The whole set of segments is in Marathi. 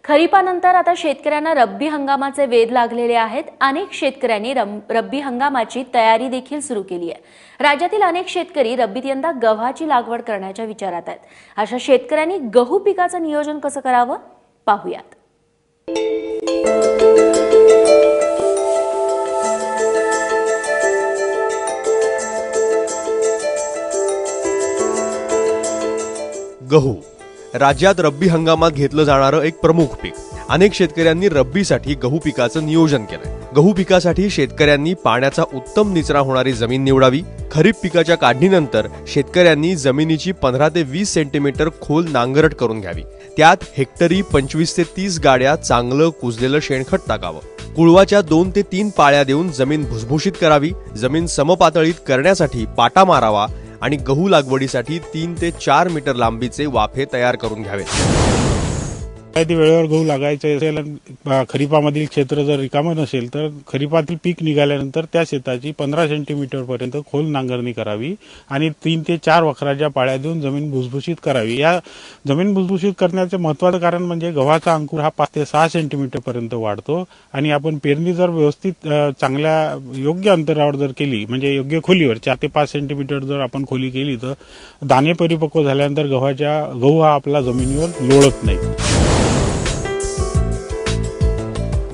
खरीपानंतर आता शेतकऱ्यांना रब्बी हंगामाचे वेध लागलेले आहेत। अनेक शेतकऱ्यांनी रब्बी हंगामाची तयारी देखील सुरू केली आहे। राज्यातील अनेक शेतकरी रब्बीत यंदा गव्हाची लागवड करण्याच्या विचारात आहेत। अशा शेतकऱ्यांनी गहू पिकाचं नियोजन कसं करावं पाहूयात। गहू राज्यात रब्बी हंगामात घेतलं जाणारं एक प्रमुख पीक। अनेक शेतकऱ्यांनी रब्बीसाठी गहू पिकाचं नियोजन केलंय। गहू पिकासाठी शेतकऱ्यांनी पाण्याचा उत्तम निचरा होणारी जमीन निवडावी। खरीप पिकाच्या काढणीनंतर शेतकऱ्यांनी जमिनीची 15 ते 20 सेंटीमीटर खोल नांगरट करून घ्यावी। त्यात हेक्टरी 25 ते 30 गाड्या चांगलं कुजलेलं शेणखत टाकावं। कुळवाच्या 2 ते 3 पाळ्या देऊन जमीन भुसभुशीत करावी। जमीन समपातळीत करण्यासाठी पाटा मारावा आणि गहू लागवडीसाठी 3 ते 4 मीटर लांबीचे वाफे तयार करून घ्यावेत। ती वेळेवर गहू लागायचे असेल, खरीपामधील क्षेत्र जर रिकामं नसेल तर खरीपातील पीक निघाल्यानंतर त्या शेताची 15 सेंटीमीटर पर्यंत खोल नांगरणी करावी आणि 3 ते 4 वखराच्या पाळ्या देऊन जमीन भुसभुशीत करावी। या जमीन भुसभुशीत करण्याचे महत्त्वाचं कारण म्हणजे गव्हाचा अंकुर हा 5 ते 6 सेंटीमीटर पर्यंत वाढतो आणि आपण पेरणी जर व्यवस्थित चांगल्या योग्य अंतरावर जर केली, म्हणजे योग्य खोलीवर 4 ते 5 सेंटीमीटर जर आपण खोली केली तर दाणे परिपक्व झाल्यानंतर गहू हा आपला जमिनीवर लोळत नाही।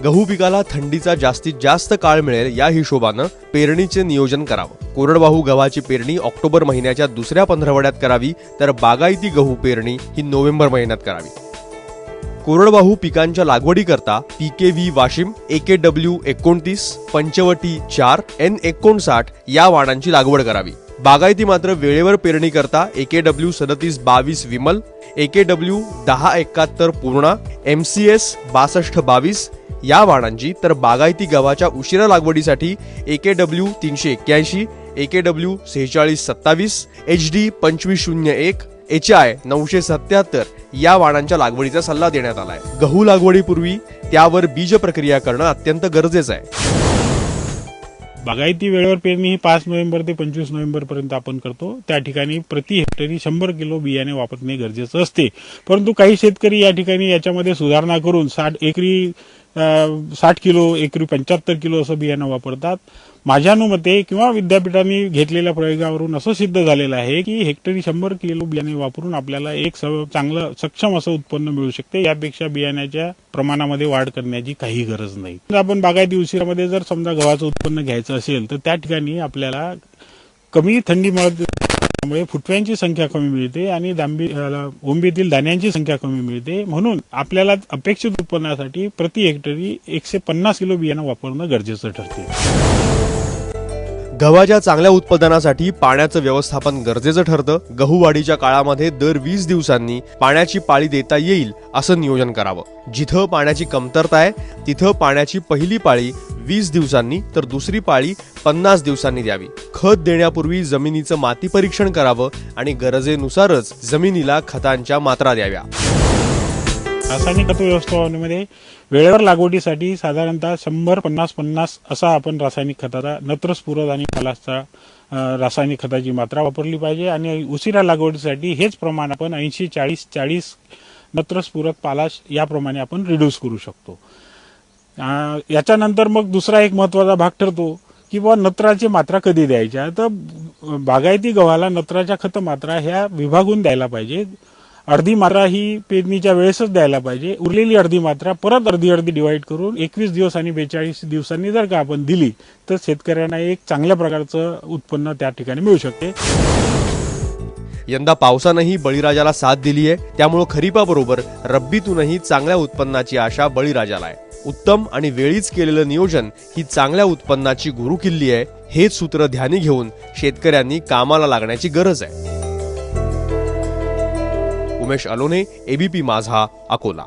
गहू पिकाला थंडीचा जास्तीत जास्त काळ मिळेल या हिशोबानं पेरणीचे नियोजन करावं। कोरडवाहू गव्हाची पेरणी ऑक्टोबर महिन्याच्या दुसऱ्या पंधरवड्यात करावी, तर बागायती गहू पेरणी ही नोव्हेंबर महिन्यात करावी। कोरडवाहू पिकांच्या लागवडीकरता PKV Washim, AKW 29, Panchavati 4, N59 या वाणांची लागवड करावी। बागायती मात्र वेळेवर पेरणी करता AKW 3722 Vimal, AKW 1071 Purna, MCS 6222 या वाणांची, तर बागायती गव्हाच्या उशिरा लागवडीसाठी AKW 381, AKW 4627, HD 2501, HI 977 या वाणांच्या लागवडीचा सल्ला देण्यात आलाय। गहू लागवडीपूर्वी त्यावर बीज प्रक्रिया करणं अत्यंत गरजेचं आहे। बागायती वेळेवर पेरणी ही 5 नोव्हेंबर ते 25 नोव्हेंबर पर्यंत आपण करतो। त्या ठिकाणी प्रति हेक्टरी 100 किलो बियाणे वापरणे गरजेचं असते। परंतु काही शेतकरी या ठिकाणी याच्यामध्ये सुधारणा करून 60 किलो, एकरी 75 किलो असं बियाणं वापरतात। माझ्या अनुमते किंवा विद्यापीठांनी घेतलेल्या प्रयोगावरून असं सिद्ध झालेलं आहे की हेक्टरी 100 किलो बियाणे वापरून आपल्याला एक चांगलं सक्षम असं उत्पन्न मिळू शकते। यापेक्षा बियाण्याच्या प्रमाणामध्ये वाढ करण्याची काही गरज नाही। आपण बागायती उशिरामध्ये जर समजा गव्हाचं उत्पन्न घ्यायचं असेल तर त्या ठिकाणी आपल्याला कमी थंडीमुळे फुटव्यांची संख्या कमी मिळते आणि ओंबीतील दाण्यांची संख्या कमी मिळते। म्हणून आपल्याला अपेक्षित उत्पन्नासाठी प्रति हेक्टरी 150 किलो बियाणं वापरणं गरजेचं ठरते। गव्हाच्या चांगल्या उत्पादनासाठी पाण्याचं व्यवस्थापन गरजेचं ठरतं। गहू वाढीच्या काळामध्ये दर 20 दिवसांनी पाण्याची पाळी देता येईल असं नियोजन करावं। जिथं पाण्याची कमतरता आहे तिथं पाण्याची पहिली पाळी 20 दिवसांनी तर दुसरी पाळी 50 दिवसांनी द्यावी। खत देण्यापूर्वी जमिनीचं माती परीक्षण करावं आणि गरजेनुसारच जमिनीला खतांच्या मात्रा द्याव्या। रासायनिक खत व्यवस्थापनामध्ये वेळेवर लागवडीसाठी साधारणतः 100-50-50 असा आपण रासायनिक खताचा नत्रस्फुरद आणि पॉलाशचा रासायनिक खताची मात्रा वापरली पाहिजे आणि उशिरा लागवडीसाठी हेच प्रमाण आपण 80-40-40 नत्रस्फुरद पॉलाश याप्रमाणे आपण रिड्यूस करू शकतो। याच्यानंतर मग दुसरा एक महत्त्वाचा भाग ठरतो की नत्राची मात्रा कधी द्यायच्या। तर बागायती गव्हाला नत्राच्या खत मात्रा ह्या विभागून द्यायला पाहिजे। अर्धी मात्रा ही पेरणीच्या वेळेसच द्यायला पाहिजे। उरलेली अर्धी मात्रा परत अर्धी डिवाइड करून 21 दिवस आणि 42 दिवसांनी जर का आपण दिली तर शेतकऱ्यांना एक चांगल्या प्रकारचं उत्पन्न त्या ठिकाणी मिळू शकते। यंदा पावसानंही बळीराजाला साथ दिली आहे, त्यामुळे खरीपाबरोबर रब्बीतूनही चांगल्या उत्पन्नाची आशा बळीराजाला आहे। उत्तम आणि वेळीच केलेलं नियोजन ही चांगल्या उत्पन्नाची गुरुकिल्ली आहे। हेच सूत्र ध्यानी घेऊन शेतकऱ्यांनी कामाला लागण्याची गरज आहे। उमेश अलोने, ABP माझा, अकोला।